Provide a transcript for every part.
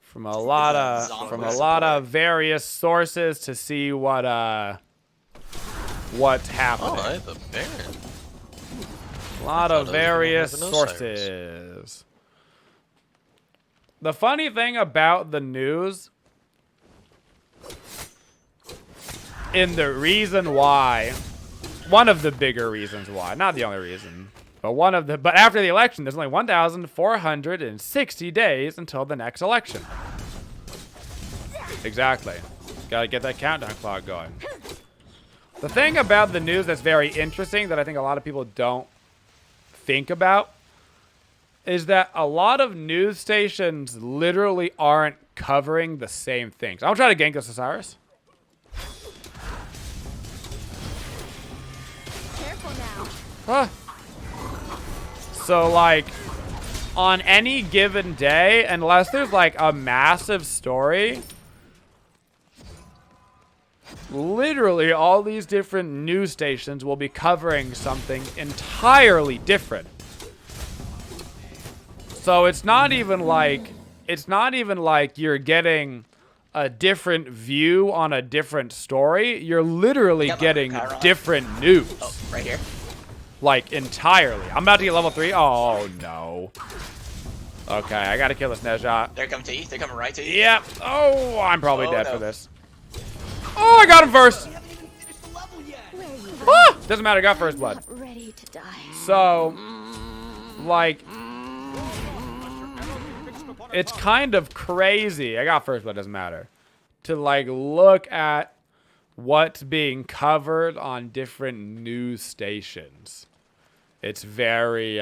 From a lot of various sources to see what's happening. Oh, I have a Baron. A lot of various sources. The funny thing about the news, and the reason why, one of the bigger reasons why, not the only reason, but after the election, there's only 1,460 days until the next election. Exactly. Gotta get that countdown clock going. The thing about the news that's very interesting that I think a lot of people don't think about is that a lot of news stations literally aren't covering the same things. I'm gonna try to gank this Osiris. Careful now. Huh. So, like, on any given day, unless there's, like, a massive story, literally all these different news stations will be covering something entirely different. So it's not even like you're getting a different view on a different story. You're literally getting different news. Oh, right here. Like, entirely. I'm about to get level 3. Oh, no. Okay, I gotta kill this Nejat. They're coming to you. They're coming right to you. Yep. Oh, I'm probably dead for this. Oh, I got him first. Ah, doesn't matter. I got first blood. Ready to die. So, like, it's kind of crazy. I got first blood. Doesn't matter. To, like, look at what's being covered on different news stations. It's very,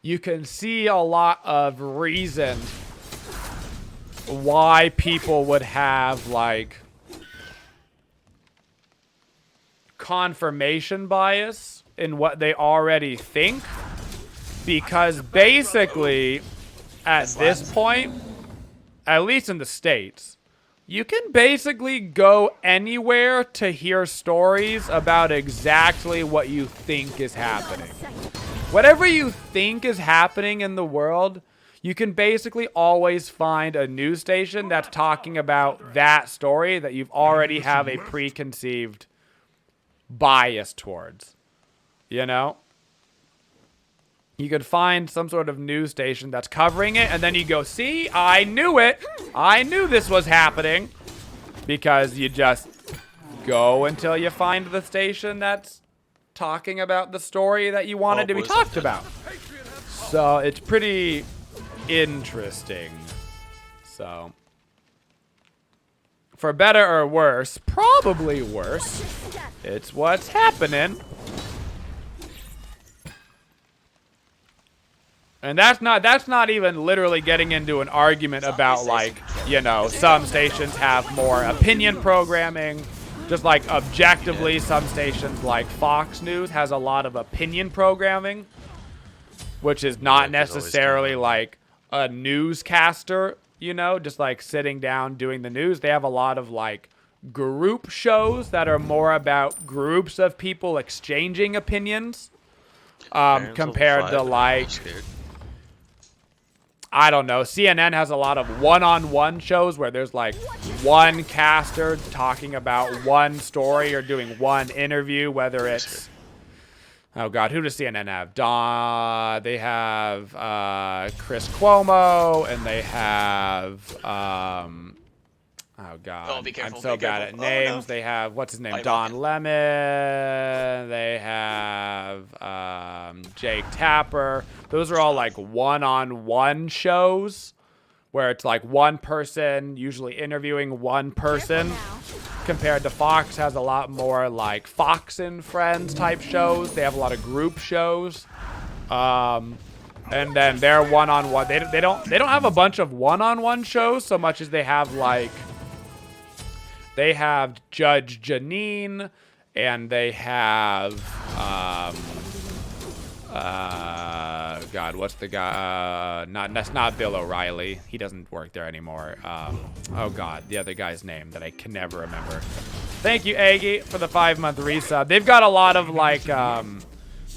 you can see a lot of reasons why people would have, like, confirmation bias in what they already think. Because basically, at this point, at least in the States, you can basically go anywhere to hear stories about exactly what you think is happening. Whatever you think is happening in the world, you can basically always find a news station that's talking about that story that you've already have a preconceived bias towards. You know? You could find some sort of news station that's covering it, and then you go, see, I knew it. I knew this was happening. Because you just go until you find the station that's talking about the story that you wanted to be talked about. So it's pretty interesting. So, for better or worse, probably worse, it's what's happening. And that's not even literally getting into an argument about, like, you know, some stations have more opinion programming. Just like objectively, some stations like Fox News has a lot of opinion programming, which is not necessarily like a newscaster, you know, just like sitting down doing the news. They have a lot of like group shows that are more about groups of people exchanging opinions, compared to like, I don't know, CNN has a lot of one-on-one shows where there's like one caster talking about one story or doing one interview, whether it's, oh God, who does CNN have? They have Chris Cuomo, and they have, oh God, Oh, be careful, I'm so bad at names. No. They have, what's his name? Don Lemon. They have Jake Tapper. Those are all like one-on-one shows where it's like one person usually interviewing one person, compared to Fox has a lot more like Fox and Friends type shows. They have a lot of group shows. And then they're one-on-one. They don't have a bunch of one-on-one shows so much as they have like, they have Judge Janine, and they have God, what's the guy? That's not Bill O'Reilly. He doesn't work there anymore. Oh God, the other guy's name that I can never remember. Thank you, Aggie, for the 5-month resub. They've got a lot of like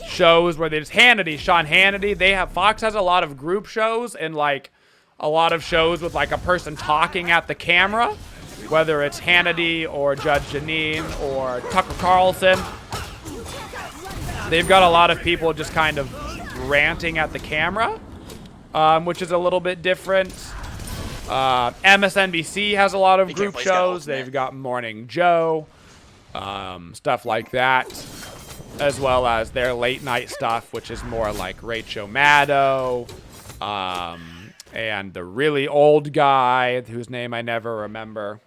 shows where there's Hannity, Sean Hannity. Fox has a lot of group shows and like a lot of shows with like a person talking at the camera, whether it's Hannity or Judge Janine or Tucker Carlson. They've got a lot of people just kind of ranting at the camera, which is a little bit different. MSNBC has a lot of group shows. They've got Morning Joe, stuff like that, as well as their late night stuff, which is more like Rachel Maddow, and the really old guy whose name I never remember.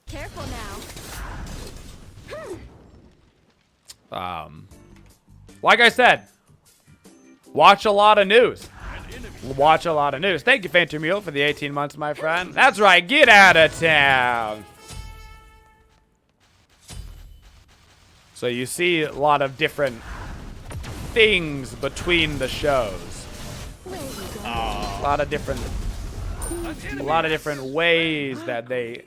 Careful now. Like I said, watch a lot of news. Watch a lot of news. Thank you, Fainter Mule, for the 18 months, my friend. That's right. Get out of town. So you see a lot of different things between the shows. A lot of different ways that they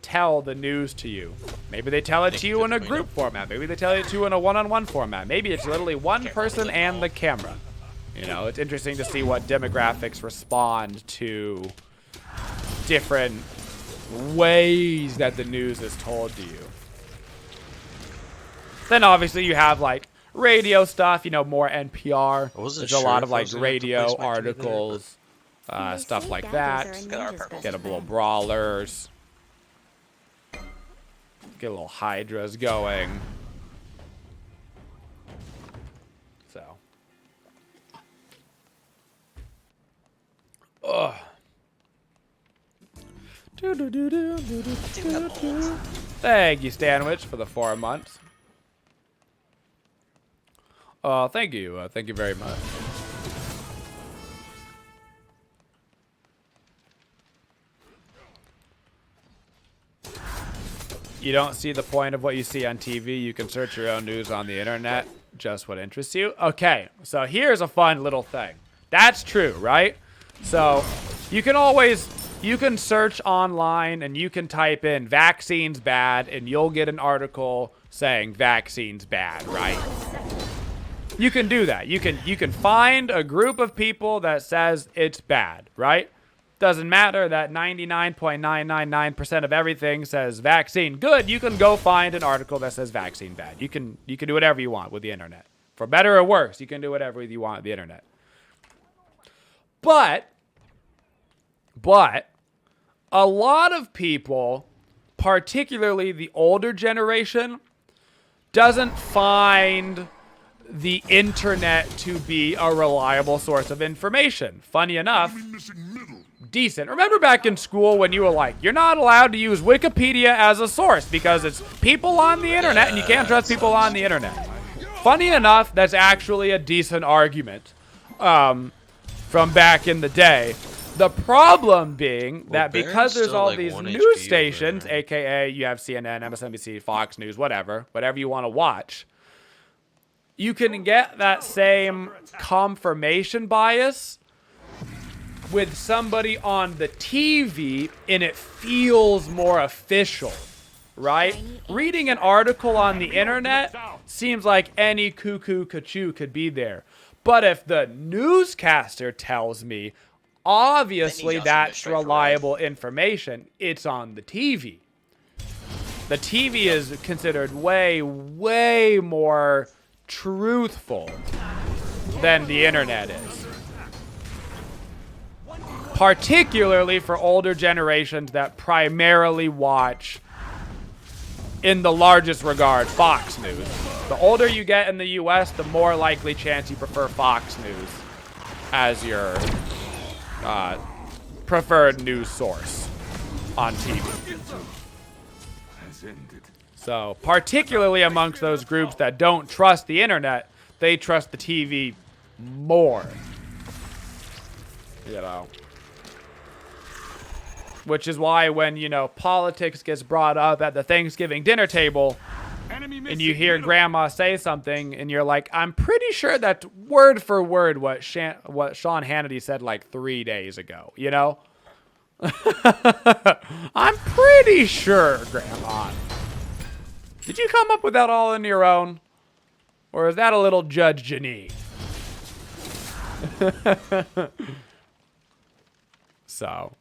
tell the news to you. Maybe they tell it to you in a group format. Maybe they tell it to you in a one-on-one format. Maybe it's literally one person and the camera. You know, it's interesting to see what demographics respond to different ways that the news is told to you. Then obviously you have like radio stuff, you know, more NPR. There's a lot of like radio articles, stuff like that. Get a little brawlers. Get a little hydras going. So. Ugh. Thank you, Stanwich, for the 4 months. Thank you. Thank you very much. You don't see the point of what you see on TV. You can search your own news on the internet. Just what interests you. Okay, so here's a fun little thing. That's true, right? So you can search online and you can type in vaccines bad and you'll get an article saying vaccines bad, right? You can do that. You can find a group of people that says it's bad, right? Doesn't matter that 99.999% of everything says vaccine good. You can go find an article that says vaccine bad. You can do whatever you want with the internet. For better or worse, you can do whatever you want with the internet. But a lot of people, particularly the older generation, doesn't find the internet to be a reliable source of information. Funny enough, decent. Remember back in school when you were like, you're not allowed to use Wikipedia as a source because it's people on the internet and you can't trust people on the internet. Funny enough, that's actually a decent argument from back in the day. The problem being that because there's all these news stations, aka you have CNN, MSNBC, Fox News, whatever you want to watch, you can get that same confirmation bias with somebody on the TV and it feels more official, right? Reading an article on the internet seems like any cuckoo cuckoo could be there. But if the newscaster tells me, obviously that's reliable information, it's on the TV. The TV is considered way, way more truthful than the internet is. Particularly for older generations that primarily watch, in the largest regard, Fox News. The older you get in the US, the more likely chance you prefer Fox News as your preferred news source on TV. So, particularly amongst those groups that don't trust the internet, they trust the TV more. You know. Which is why when, you know, politics gets brought up at the Thanksgiving dinner table, and you hear grandma say something and you're like, I'm pretty sure that's word for word what Sean Hannity said like 3 days ago, you know? I'm pretty sure, grandma. Did you come up with that all on your own? Or is that a little Judge Janine? So.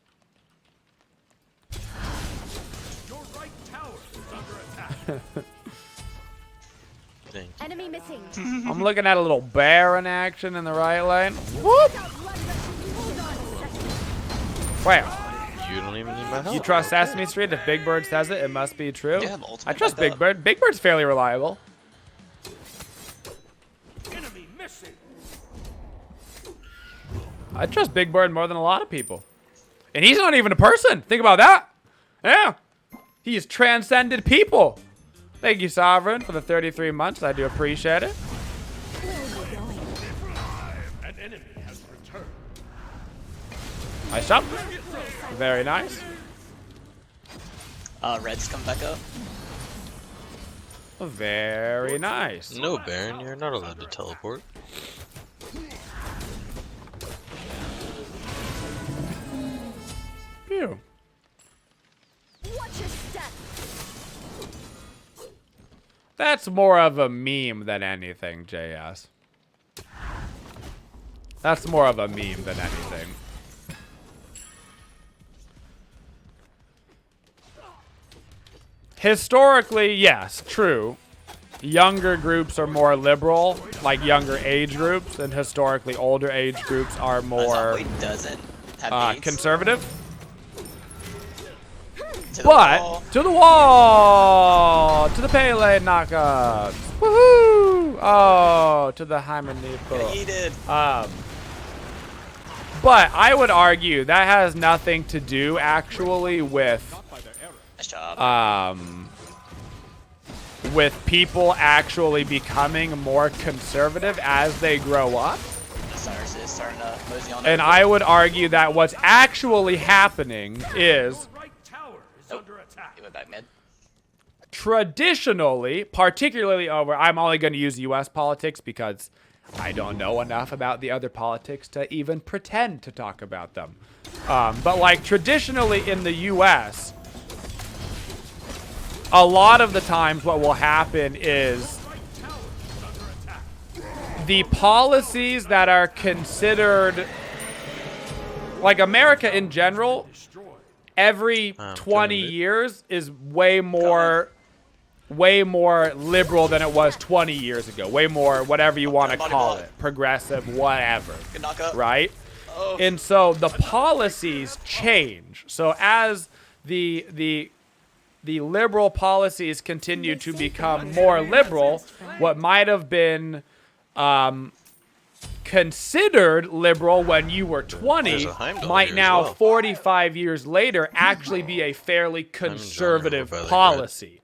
Your right tower is under attack. Enemy missing. I'm looking at a little bear in action in the right lane. Whoop! Wow. You don't even need my help. You trust Sesame Street? If Big Bird says it, it must be true. Yeah, ultimate I trust like Big Bird. Big Bird's fairly reliable. Enemy missing. I trust Big Bird more than a lot of people. And he's not even a person. Think about that. Yeah. He's transcended people. Thank you, Sovereign, for the 33 months. I do appreciate it. An enemy has returned. Nice shot. Very nice. Red's come back up. Very nice. No, Baron, you're not allowed to teleport. Phew. Watch your step. That's more of a meme than anything, JS. That's more of a meme than anything. Historically, yes, true. Younger groups are more liberal, like younger age groups, and historically older age groups are more Wait, doesn't have needs. conservative. To the But wall. to the wall, to the Pele knockups, woohoo! Oh, to the Hymen Get heated. But I would argue that has nothing to do actually with Nice job. with people actually becoming more conservative as they grow up. Cyrus is starting to mosey on And over. I would argue that what's actually happening is Your right tower is under attack. He went back mid. traditionally, particularly over, I'm only going to use U.S. politics because I don't know enough about the other politics to even pretend to talk about them. But like traditionally in the U.S., a lot of the times what will happen is the policies that are considered, like America in general, every 20 years is way more liberal than it was 20 years ago. Way more, whatever you want to call it, progressive, whatever, Good knockup. right? Oh. And so the policies change. So as the liberal policies continue to become more liberal, what might have been considered liberal when you were 20 There's a Heimdall might here now, as well. 45 years later, actually be a fairly conservative by the policy.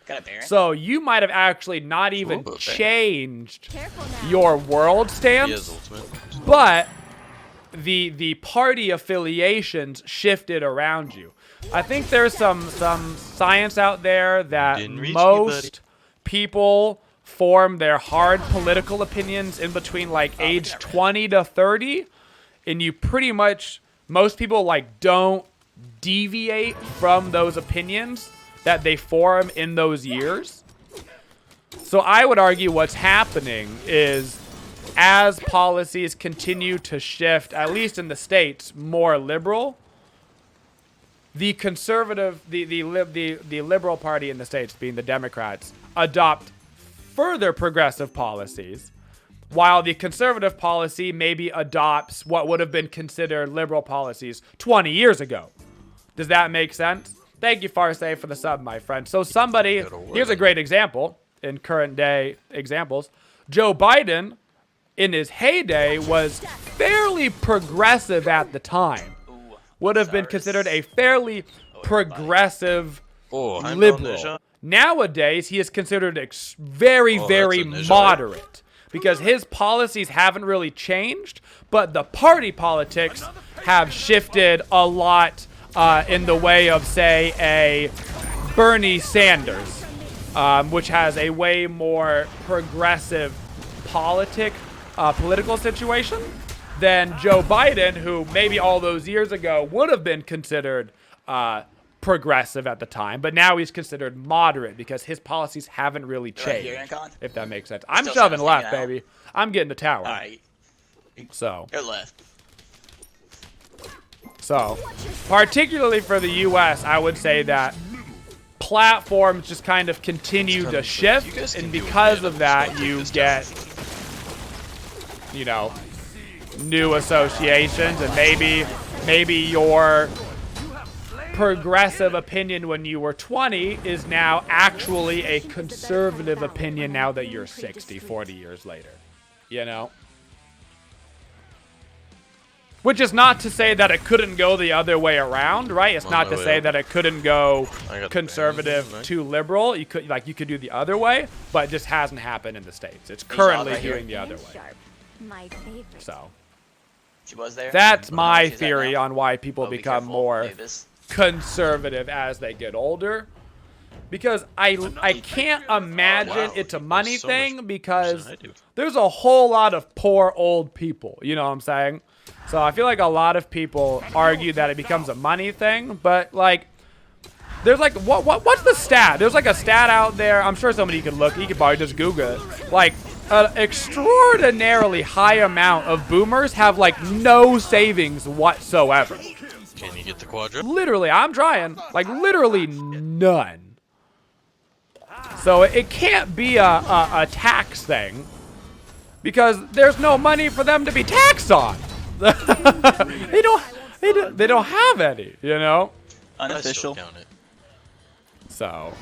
Got a Baron. So you might have actually not even Ooh, okay. changed Careful now. your world He stance, has ultimate. but the party affiliations shifted around you. I think there's some science out there that Didn't reach you, most people form their hard political opinions in between like age 20 to 30, and you pretty much, most people like don't deviate from those opinions that they form in those years. So I would argue what's happening is as policies continue to shift, at least in the States, more liberal, the conservative, the liberal party in the States, being the Democrats, adopt further progressive policies, while the conservative policy maybe adopts what would have been considered liberal policies 20 years ago. Does that make sense? Thank you, Farsay, for the sub, my friend. So somebody, here's a great example in current day examples. Joe Biden, in his heyday, was fairly progressive at the time. Would have been considered a fairly progressive Oh, Heimdall liberal. Ninja. Nowadays, he is considered very, Oh, very that's a ninja. moderate because his policies haven't really changed, but the party politics have shifted a lot in the way of, say, a Bernie Sanders. which has a way more progressive political situation than Joe Biden, who maybe all those years ago would have been considered progressive at the time, but now he's considered moderate because his policies haven't really Right here, changed, Incon? if that makes sense. I'm still shoving trying to left, hang out? baby. I'm getting the tower. All right, So, go left. particularly for the U.S., I would say that platforms just kind of continue to You shift, guys and can do it, because man. of I'm that, just gonna you take get, this you know, new associations, and maybe your progressive opinion when you were 20 is now actually a conservative opinion now that you're 60, 40 years later, you know? Which is not to say that it couldn't go the other way around, right? It's not to say that it couldn't go conservative to liberal. You could do the other way, but it just hasn't happened in the States. It's currently right here. doing the other way. Sharp. My favorite. So She was there. that's I don't know my where she's at theory now. on why people Oh, be become careful, more Davis. conservative as they get older. Because I can't imagine Wow, it's a he money does so much thing more because than I do. there's a whole lot of poor old people. You know what I'm saying? So I feel like a lot of people argue that it becomes a money thing, but like, there's like what's the stat? There's like a stat out there. I'm sure somebody could look. You could probably just Google it. Like, an extraordinarily high amount of boomers have like no savings whatsoever. Can you get the quadra? Literally, I'm trying. Like, literally none. So it can't be a tax thing because there's no money for them to be taxed on. they don't have any, you know? I still Unofficial. count it. So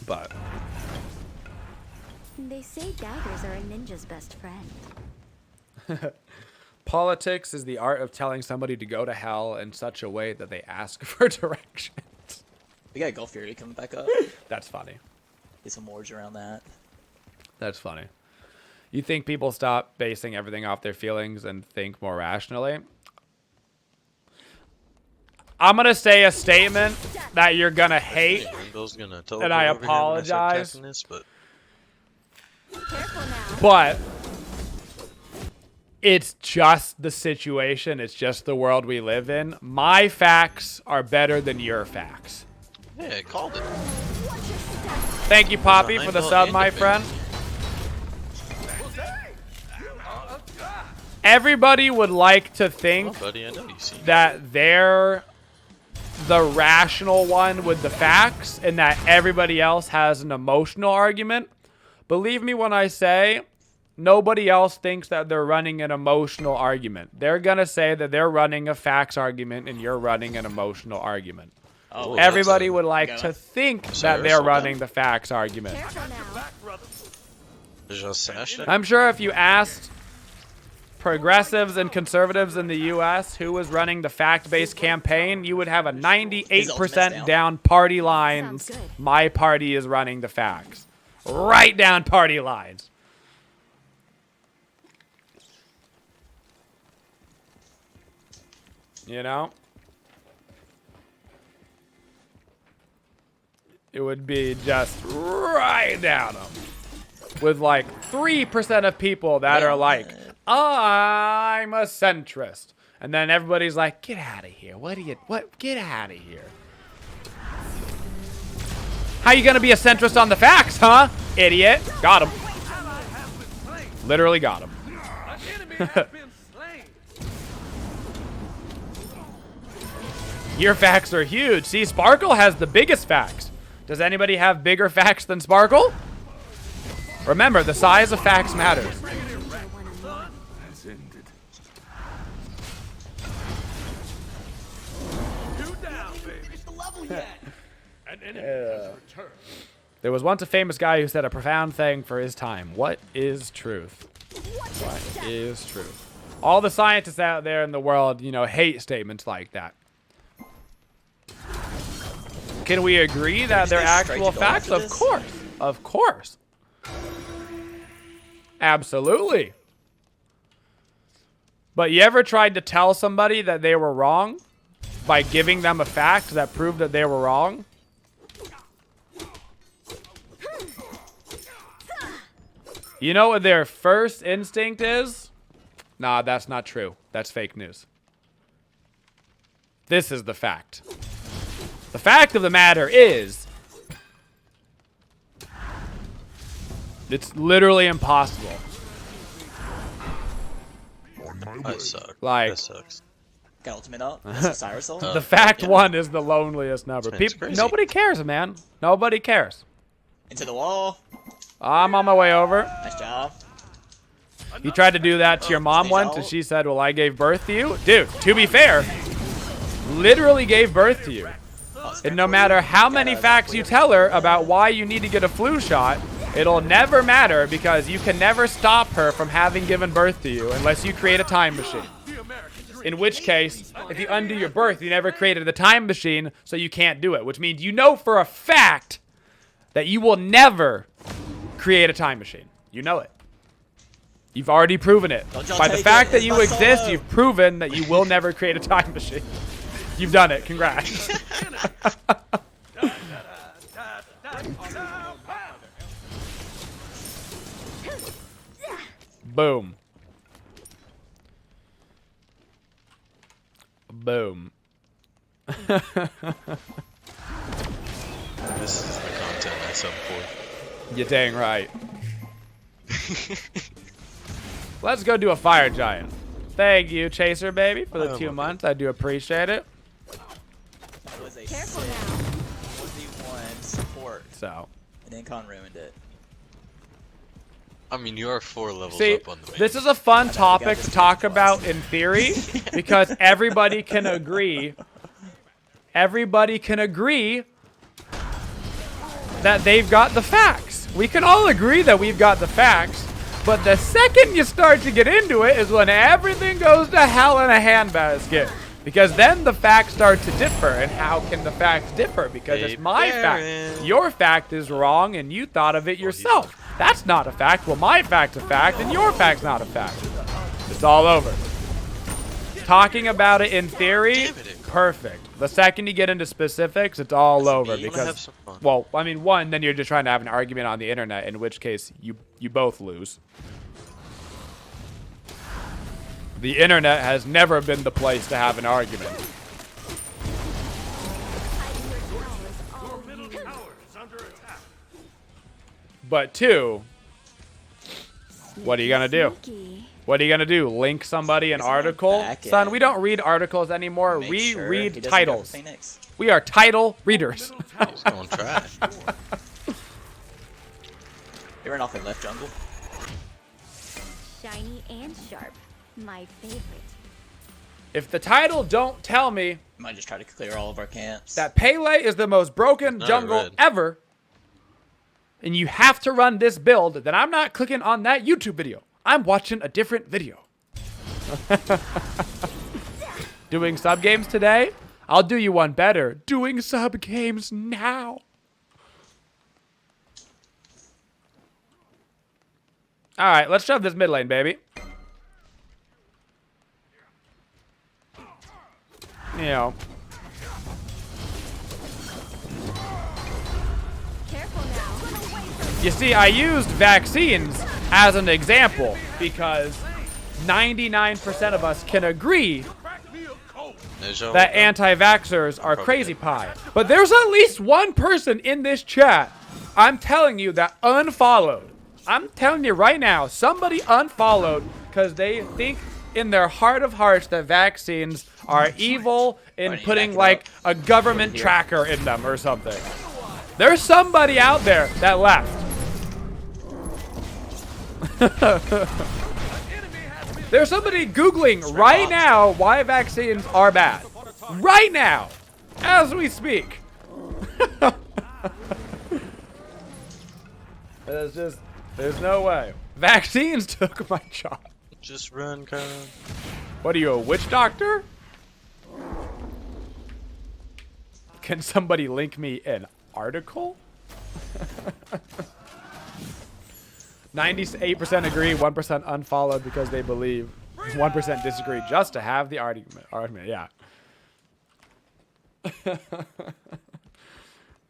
but They say daggers are a ninja's best friend. politics is the art of telling somebody to go to hell in such a way that they ask for directions. We got Gulf Fury coming back up. That's funny. Get some wards around that. That's funny. You think people stop basing everything off their feelings and think more rationally? I'm going to say a statement that you're going to hate. Bill's gonna And teleport I over here when I start apologize. casting this, but Careful now. But it's just the situation. It's just the world we live in. My facts are better than your facts. hey, I called it. Thank you, Poppy, for the sub, my friend. Everybody would like to Oh, think buddy, I know you see. that they're the rational one with the facts and that everybody else has an emotional argument. Believe me when I say nobody else thinks that they're running an emotional argument. They're going to say that they're running a facts argument and you're running an emotional argument. Oh, Everybody would like Go. to think that Sorry, they're slow running down. the facts argument. Careful now. Just sash it. I'm sure if you asked progressives and conservatives in the U.S. who was running the fact-based campaign, you would have a 98% down party lines. Sounds good. My party is running the facts. Right down party lines. You know? It would be just right down them. With like 3% of people that are like, I'm a centrist. And then everybody's like, get out of here. Get out of here. How you gonna be a centrist on the facts, huh? Idiot. Got him. Literally got him. An enemy has been slain. Your facts are huge. See, Sparkle has the biggest facts. Does anybody have bigger facts than Sparkle? Remember, the size of facts matters. Has ended. You down, baby. An enemy has returned. There was once a famous guy who said a profound thing for his time. What is truth? What is truth? All the scientists out there in the world, you know, hate statements like that. Can we agree that they're actual facts? Of course. Of course. Absolutely. But you ever tried to tell somebody that they were wrong? by giving them a fact that proved that they were wrong. You know what their first instinct is? Nah, that's not true. That's fake news. This is the fact. The fact of the matter is, it's literally impossible. That sucks. Like, That sucks. Got ultimate up. That's Cyrus ult. the fact one is the loneliest number. It's crazy. Nobody cares, man. Nobody cares. Into the wall. I'm on my way over. Nice job. You tried to do that to your mom Stage once, out. and she said, well, I gave birth to you? Dude, to be fair, literally gave birth to you. And no matter how many facts you tell her about why you need to get a flu shot, it'll never matter because you can never stop her from having given birth to you unless you create a time machine. In which case, if you undo your birth, you never created the time machine, so you can't do it. Which means you know for a fact that you will never create a time machine. You know it. You've already proven it. Don't y'all By the take fact it. that It's you my exist, solo. you've proven that you will never create a time machine. You've done it. Congrats. Boom. Boom. This is the content I sub for. You're dang right. Let's go do a fire giant. Thank you, Chaser Baby, for the 2 months. I do appreciate it. That was a Careful sick now. 1v1 support. So, And Incon ruined it. I mean, you are 4 levels see, up on the main. this is a fun got topic this to talk twice. about in theory because everybody can agree. Everybody can agree that they've got the facts. We can all agree that we've got the facts, but the second you start to get into it is when everything goes to hell in a handbasket. Because then the facts start to differ. And how can the facts differ? Because it's Hey, my fact. Baron. Your fact is wrong and you thought of it yourself. That's not a fact. Well, my fact's a fact and your fact's not a fact. It's all over. Talking about it in theory, Damn it, Incon. perfect. The second you get into specifics, it's all over. me. Wanna have Because, some fun. well, I mean, one, then you're just trying to have an argument on the internet, in which case you both lose. The internet has never been the place to have an argument. Your middle tower is under attack. But two, what are you gonna do? Sneaky. What are you gonna do? Link somebody an He's going article? back Son, in. we don't read articles anymore. Make We sure he read doesn't go for titles. Phoenix. We are title readers. He's going trash. He ran off in left jungle. Shiny and sharp. My favorite. If the title don't tell me Might just try to clear all of our camps. that Pele is the most broken Not jungle red. ever, and you have to run this build, then I'm not clicking on that YouTube video. I'm watching a different video. Doing sub games today? I'll do you one better. Doing sub games now. All right, let's shove this mid lane, baby. You know, Careful now. you see, I used vaccines as an example because 99% of us can agree Crack me a cold. that anti-vaxxers are crazy pie. But there's at least one person in this chat, I'm telling you, that unfollowed. I'm telling you right now, somebody unfollowed because they think in their heart of hearts that vaccines are evil in Alright, putting back it like up. a government tracker in them or something. There's somebody out there that left. There's somebody Googling right now why vaccines are bad. Right now. As we speak. There's no way. Vaccines took my job. Just run, Kyle. What are you, a witch doctor? Can somebody link me an article? 98% agree, 1% unfollowed because they believe, 1% disagree just to have the argument. Yeah.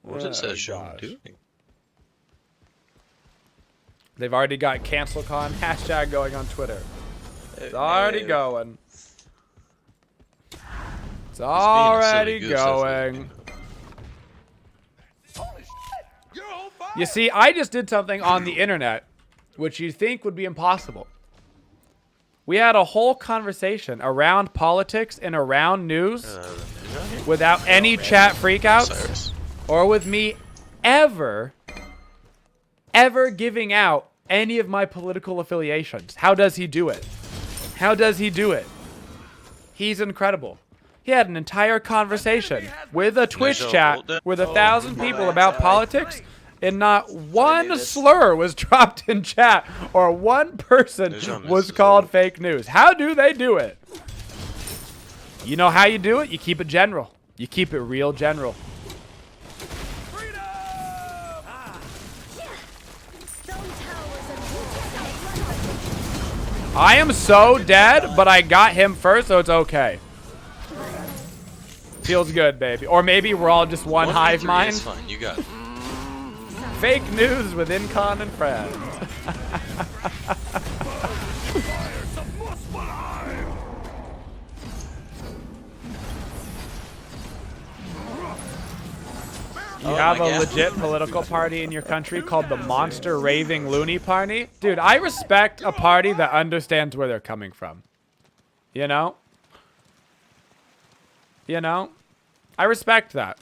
What is that Oh, show gosh. doing? They've already got CancelCon hashtag going on Twitter. It's already going. It's already going. You're on fire. You see, I just did something on the internet which you think would be impossible. We had a whole conversation around politics and around news without any chat freakouts Cyrus. or with me ever giving out any of my political affiliations. How does he do it? How does he do it? He's incredible. He had an entire conversation with a Twitch chat with 1,000 people about politics, and not one slur was dropped in chat or one person was called fake news. How do they do it? You know how you do it? You keep it general. You keep it real general. I am so dead, but I got him first, so it's okay. Feels good, baby. Or maybe we're all just one hive mind. It's fine. You got it. Fake news with Incon and friends. You have a legit political party in your country called the Monster Raving Loony Party? Dude, I respect a party that understands where they're coming from. You know? You know? I respect that.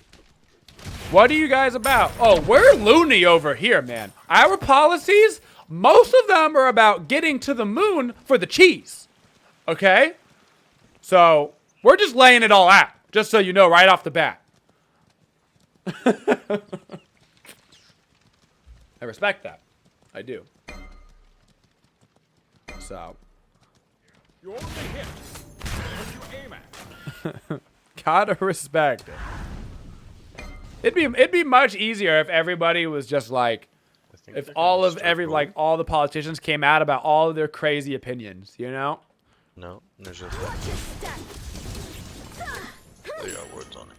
What are you guys about? Oh, we're loony over here, man. Our policies, most of them are about getting to the moon for the cheese. Okay? So, we're just laying it all out. Just so you know right off the bat. I respect that. I do. So. You only hit what you aim at. Gotta respect it. It'd be much easier if everybody was just like, if all of all the politicians came out about all of their crazy opinions, you know? No, there's just they got words on it.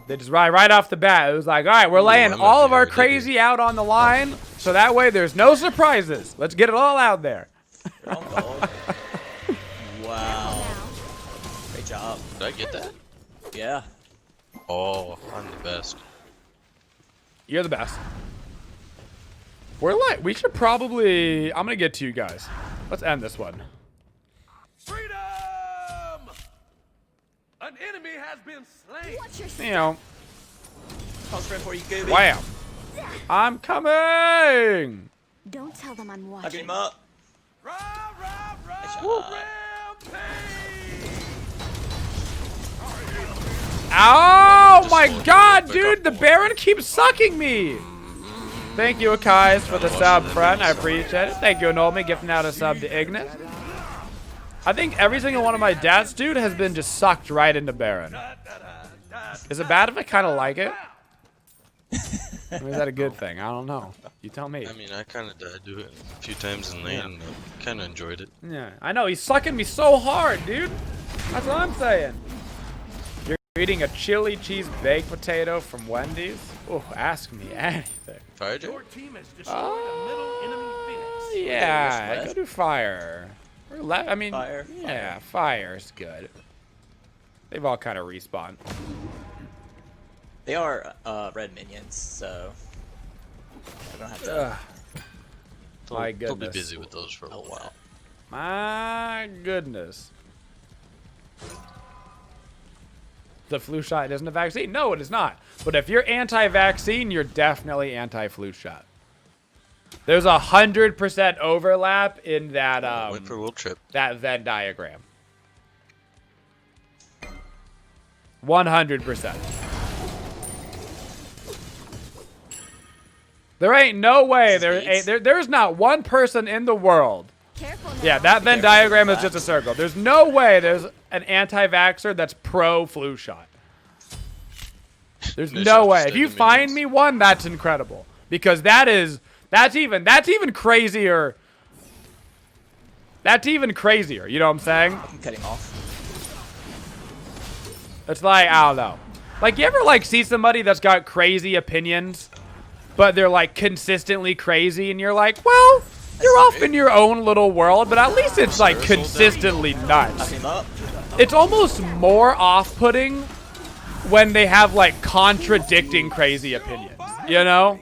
They just right off the bat, it was like, all right, we're laying I'm all not of our doing it, crazy out on the line, so that way there's no surprises. Let's get it all out there. You're on gold. Wow. Great job. Did I get that? Yeah. Oh, I'm the best. You're the best. We should probably, I'm gonna get to you guys. Let's end this one. Freedom! An enemy has been slain. Watch your You know, I'll sprint for you, Gooby. wham. I'm coming! Don't tell them I'm I'll get watching. him up. Rah, rah, rah, Woo. rampage! Oh my god, dude, the Baron keeps sucking me! Thank you, Akais, for the sub, friend. I appreciate it. Thank you, Anolmi, gifting out a sub to Ignis. I think every single one of my dads, dude, has been just sucked right into Baron. Is it bad if I kind of like it? Or is that a good thing? I don't know. You tell me. I mean, I kind of died to it a few times in lane and kind of enjoyed it. Yeah, I know. He's sucking me so hard, dude. That's what I'm saying. You're eating a chili cheese baked potato from Wendy's? Oh, ask me anything. Fire Your Jet? team has destroyed a middle enemy Phoenix. Yeah, West? go do fire. Or I mean, Fire, yeah, fire's good. They've all kind of respawned. They are red minions, so I don't have to. Ugh, my They'll be goodness. busy with those for a Oh while. wow. my goodness. The flu shot isn't a vaccine. No, it is not. But if you're anti-vaccine, you're definitely anti-flu shot. There's 100% overlap in that Went for a little trip. that Venn diagram. 100%. there ain't no way there's not one person in the world. Careful now. Yeah, that Venn diagram is just a circle. There's no way there's an anti-vaxxer that's pro flu shot. There's no way. If you find me one, that's incredible. Because that's even crazier. That's even crazier. You know what I'm saying? I'm cutting off. It's like, I don't know. Like, you ever, like, see somebody that's got crazy opinions, but they're, like, consistently crazy, and you're like, well, you're off in your own little world, but at least it's, like, consistently nuts. It's almost more off-putting when they have, like, contradicting crazy opinions, you know?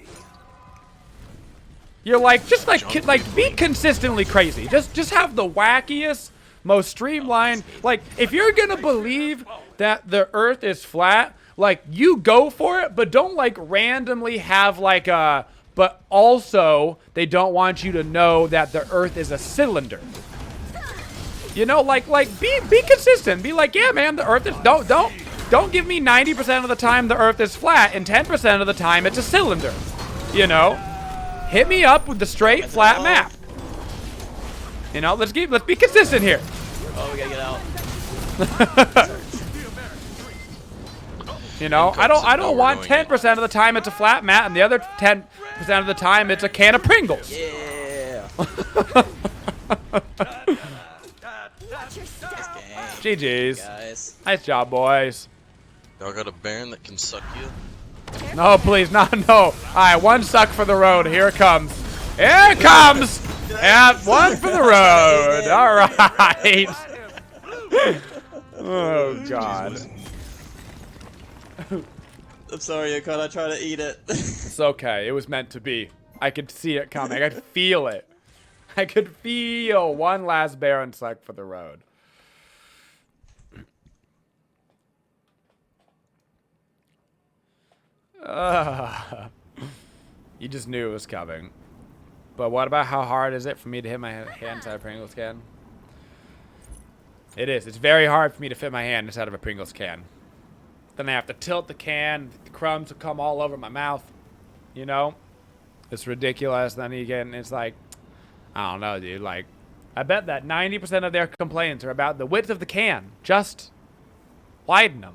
You're like, just, like, be consistently crazy. Just have the wackiest, most streamlined, like, if you're gonna believe that the Earth is flat, like, you go for it, but don't, like, randomly have, like, but also, they don't want you to know that the Earth is a cylinder. You know, like, be consistent. Be like, yeah, man, the Earth is, don't give me 90% of the time the Earth is flat, and 10% of the time it's a cylinder. You know? Hit me up with the straight, flat map. You know, let's be consistent here. Oh, we gotta get out. You know, I don't want 10% of the time it's a flat mat, and the other 10% of the time it's a can of Pringles. Yeah. GG's. Guys. Nice job, boys. Y'all got a Baron that can suck you? No, please, no. All right, one suck for the road. Here it comes. Here it comes. Yeah, one for the road. All right. Oh, God. I'm sorry, Incon. I tried to eat it. It's okay. It was meant to be. I could see it coming. I could feel it. I could feel one last Baron suck for the road. You just knew it was coming. But what about how hard is it for me to hit my hand inside a Pringles can? It is. It's very hard for me to fit my hand inside of a Pringles can. Then I have to tilt the can. The crumbs will come all over my mouth. You know? It's ridiculous. Then again, it's like, I don't know, dude. Like, I bet that 90% of their complaints are about the width of the can. Just widen them.